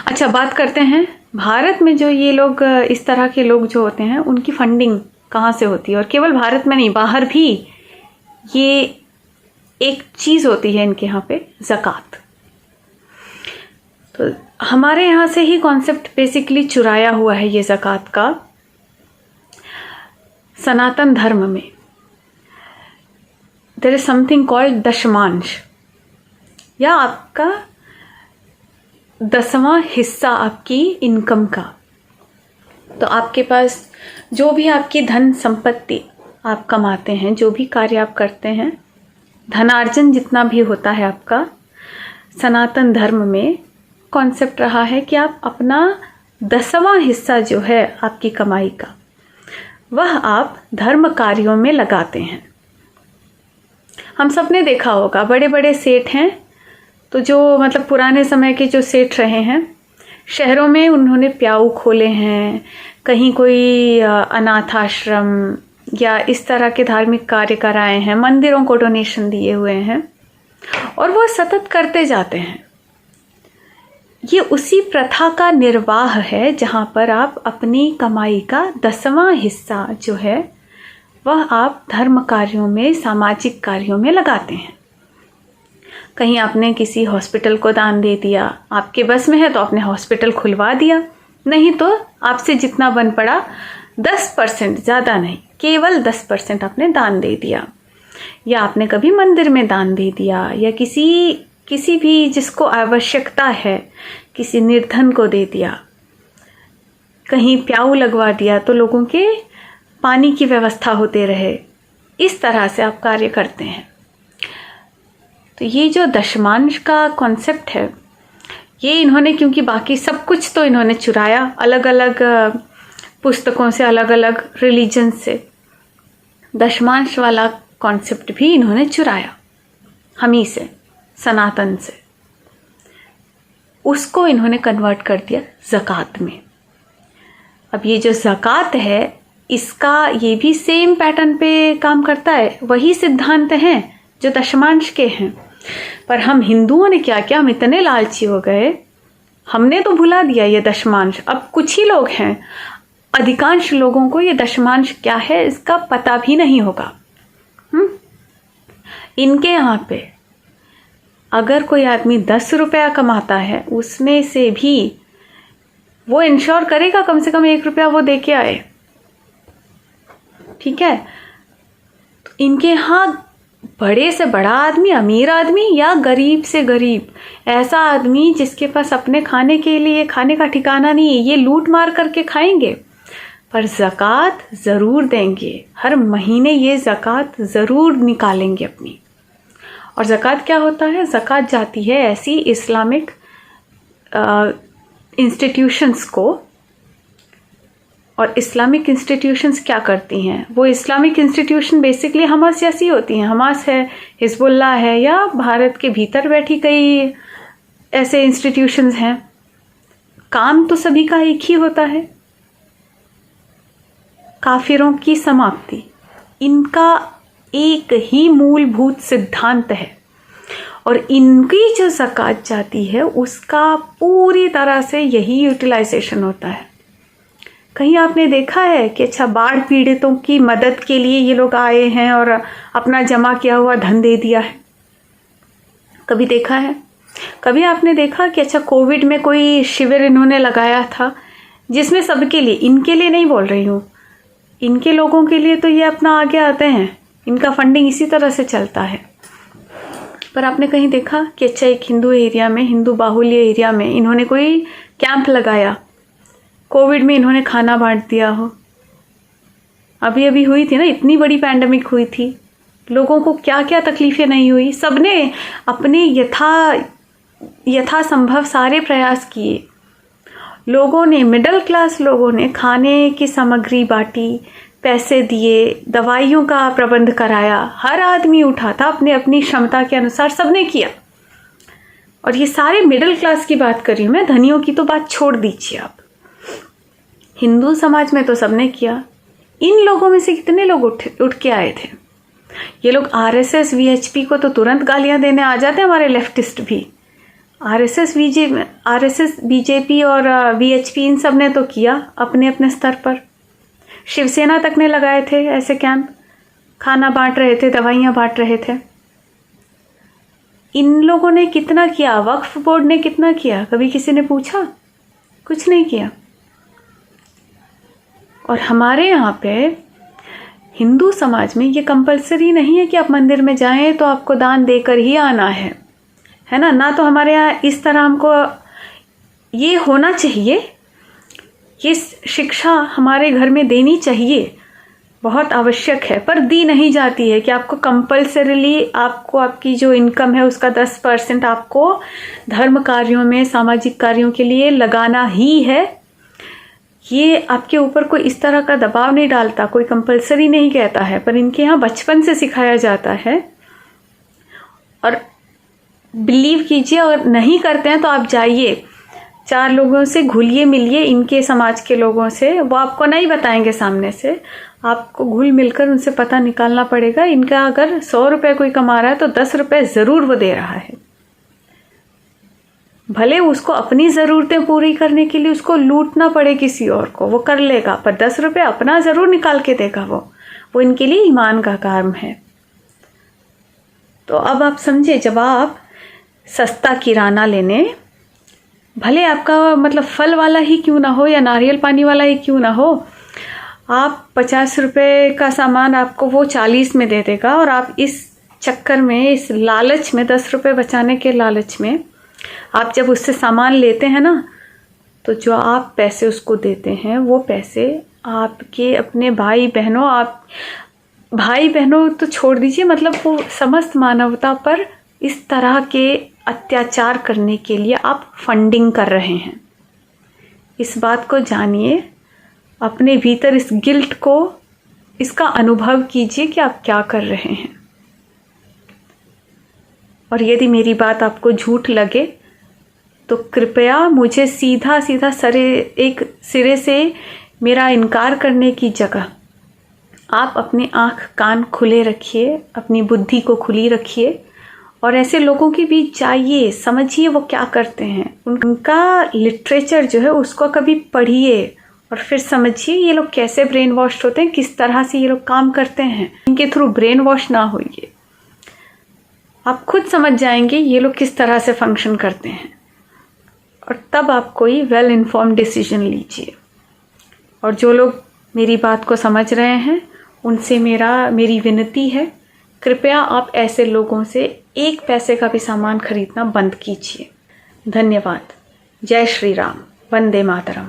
अच्छा, बात करते हैं भारत में जो ये लोग इस तरह के लोग जो होते हैं उनकी फंडिंग कहाँ से होती है। और केवल भारत में नहीं, बाहर भी ये एक चीज़ होती है इनके यहाँ पे, ज़कात। तो हमारे यहाँ से ही कॉन्सेप्ट बेसिकली चुराया हुआ है ये ज़कात का। सनातन धर्म में देयर इज समथिंग कॉल्ड दशमांश, या आपका 10वां हिस्सा आपकी इनकम का। तो आपके पास जो भी आपकी धन संपत्ति आप कमाते हैं, जो भी कार्य आप करते हैं, धनार्जन जितना भी होता है आपका, सनातन धर्म में कॉन्सेप्ट रहा है कि आप अपना 10वां हिस्सा जो है आपकी कमाई का, वह आप धर्म कार्यों में लगाते हैं। हम सब ने देखा होगा, बड़े बड़े सेठ हैं, तो जो मतलब पुराने समय के जो सेठ रहे हैं, शहरों में उन्होंने प्याऊ खोले हैं, कहीं कोई अनाथ आश्रम या इस तरह के धार्मिक कार्य कराए हैं, मंदिरों को डोनेशन दिए हुए हैं, और वो सतत करते जाते हैं। ये उसी प्रथा का निर्वाह है जहाँ पर आप अपनी कमाई का 10वां हिस्सा जो है वह आप धर्म कार्यों में, सामाजिक कार्यों में लगाते हैं। कहीं आपने किसी हॉस्पिटल को दान दे दिया, आपके बस में है तो आपने हॉस्पिटल खुलवा दिया, नहीं तो आपसे जितना बन पड़ा 10%, ज़्यादा नहीं, केवल 10% आपने दान दे दिया। या आपने कभी मंदिर में दान दे दिया, या किसी भी जिसको आवश्यकता है, किसी निर्धन को दे दिया, कहीं प्याऊ लगवा दिया तो लोगों के पानी की व्यवस्था होते रहे। इस तरह से आप कार्य करते हैं। तो ये जो दशमांश का कॉन्सेप्ट है, ये इन्होंने, क्योंकि बाकी सब कुछ तो इन्होंने चुराया अलग अलग पुस्तकों से, अलग अलग रिलीजन से, दशमांश वाला कॉन्सेप्ट भी इन्होंने चुराया हमी से, सनातन से। उसको इन्होंने कन्वर्ट कर दिया ज़कात में। अब ये जो ज़कात है, इसका ये भी सेम पैटर्न पे काम करता है, वही सिद्धांत हैं जो दशमांश के हैं। पर हम हिंदुओं ने क्या किया, हम इतने लालची हो गए, हमने तो भुला दिया ये दशमांश। अब कुछ ही लोग हैं, अधिकांश लोगों को ये दशमांश क्या है इसका पता भी नहीं होगा। इनके यहाँ पे अगर कोई आदमी 10 रुपया कमाता है, उसमें से भी वो इंश्योर करेगा कम से कम 1 रुपया वो दे के आए, ठीक है। तो इनके यहाँ बड़े से बड़ा आदमी, अमीर आदमी या गरीब से गरीब, ऐसा आदमी जिसके पास अपने खाने के लिए खाने का ठिकाना नहीं है, ये लूट मार करके खाएंगे, पर ज़कात ज़रूर देंगे। हर महीने ये ज़कात ज़रूर निकालेंगे अपनी। और ज़कात क्या होता है? ज़कात जाती है ऐसी इस्लामिक इंस्टीट्यूशंस को। और इस्लामिक इंस्टीट्यूशंस क्या करती हैं? वो इस्लामिक इंस्टीट्यूशन बेसिकली हमास जैसी होती हैं। हमास है, हिजबुल्लाह है, या भारत के भीतर बैठी कई ऐसे इंस्टीट्यूशंस हैं। काम तो सभी का एक ही होता है, काफिरों की समाप्ति। इनका एक ही मूलभूत सिद्धांत है, और इनकी जो ज़कात जाती है उसका पूरी तरह से यही यूटिलाइजेशन होता है। कहीं आपने देखा है कि अच्छा, बाढ़ पीड़ितों की मदद के लिए ये लोग आए हैं और अपना जमा किया हुआ धन दे दिया है? कभी देखा है? कभी आपने देखा कि अच्छा, कोविड में कोई शिविर इन्होंने लगाया था जिसमें सबके लिए, इनके लिए नहीं बोल रही हूँ, इनके लोगों के लिए तो ये अपना आगे आते हैं, इनका फंडिंग इसी तरह से चलता है। पर आपने कहीं देखा कि अच्छा, एक हिंदू एरिया में, हिंदू बाहुल्य एरिया में इन्होंने कोई कैंप लगाया, कोविड में इन्होंने खाना बांट दिया हो? अभी अभी हुई थी ना, इतनी बड़ी पैंडेमिक हुई थी, लोगों को क्या क्या तकलीफें नहीं हुई। सबने अपने यथासंभव सारे प्रयास किए। लोगों ने, मिडिल क्लास लोगों ने खाने की सामग्री बांटी, पैसे दिए, दवाइयों का प्रबंध कराया। हर आदमी उठा था अपने अपनी क्षमता के अनुसार, सबने किया। और ये सारे मिडिल क्लास की बात कर रही हूँ मैं, धनियों की तो बात छोड़ दीजिए आप। हिंदू समाज में तो सबने किया। इन लोगों में से कितने लोग उठ के आए थे? ये लोग आरएसएस वीएचपी को तो तुरंत गालियां देने आ जाते हैं, हमारे लेफ्टिस्ट भी। आरएसएस, बीजेपी और वीएचपी इन सब ने तो किया अपने अपने स्तर पर। शिवसेना तक ने लगाए थे ऐसे कैंप, खाना बांट रहे थे, दवाइयाँ बांट रहे थे। इन लोगों ने कितना किया? वक्फ बोर्ड ने कितना किया? कभी किसी ने पूछा? कुछ नहीं किया। और हमारे यहाँ पे हिंदू समाज में ये कंपलसरी नहीं है कि आप मंदिर में जाएं तो आपको दान देकर ही आना है ना। ना तो हमारे यहाँ इस तरह हमको ये होना चाहिए, ये शिक्षा हमारे घर में देनी चाहिए, बहुत आवश्यक है, पर दी नहीं जाती है कि आपको कंपलसरीली आपको आपकी जो इनकम है उसका 10% आपको धर्म कार्यों में, सामाजिक कार्यों के लिए लगाना ही है। ये आपके ऊपर कोई इस तरह का दबाव नहीं डालता, कोई कंपलसरी नहीं कहता है, पर इनके यहाँ बचपन से सिखाया जाता है। और बिलीव कीजिए, अगर नहीं करते हैं तो आप जाइए, 4 लोगों से घुलिए मिलिए, इनके समाज के लोगों से, वो आपको नहीं बताएंगे सामने से, आपको घुल मिलकर उनसे पता निकालना पड़ेगा। इनका अगर 100 रुपये कोई कमा रहा है तो 10 रुपये ज़रूर वो दे रहा है। भले उसको अपनी ज़रूरतें पूरी करने के लिए उसको लूटना पड़े किसी और को, वो कर लेगा, पर 10 रुपये अपना ज़रूर निकाल के देगा वो इनके लिए ईमान का काम है। तो अब आप समझे, जब आप सस्ता किराना लेने, भले आपका मतलब फल वाला ही क्यों ना हो या नारियल पानी वाला ही क्यों ना हो, आप 50 रुपये का सामान आपको वो 40 में दे देगा। और आप इस चक्कर में, इस लालच में, 10 रुपये बचाने के लालच में आप जब उससे सामान लेते हैं ना, तो जो आप पैसे उसको देते हैं वो पैसे आपके अपने भाई बहनों तो छोड़ दीजिए, मतलब वो समस्त मानवता पर इस तरह के अत्याचार करने के लिए आप फंडिंग कर रहे हैं। इस बात को जानिए, अपने भीतर इस गिल्ट को, इसका अनुभव कीजिए कि आप क्या कर रहे हैं। और यदि मेरी बात आपको झूठ लगे तो कृपया मुझे सीधा एक सिरे से मेरा इनकार करने की जगह आप अपनी आँख कान खुले रखिए, अपनी बुद्धि को खुली रखिए और ऐसे लोगों के बीच जाइए, समझिए वो क्या करते हैं, उनका लिटरेचर जो है उसको कभी पढ़िए और फिर समझिए ये लोग कैसे ब्रेन वॉश होते हैं, किस तरह से ये लोग काम करते हैं। इनके थ्रू ब्रेन वॉश ना होइए, आप खुद समझ जाएंगे ये लोग किस तरह से फंक्शन करते हैं, और तब आप कोई वेल इन्फॉर्म्ड डिसीजन लीजिए। और जो लोग मेरी बात को समझ रहे हैं उनसे मेरी विनती है, कृपया आप ऐसे लोगों से 1 पैसे का भी सामान खरीदना बंद कीजिए। धन्यवाद। जय श्री राम। वंदे मातरम।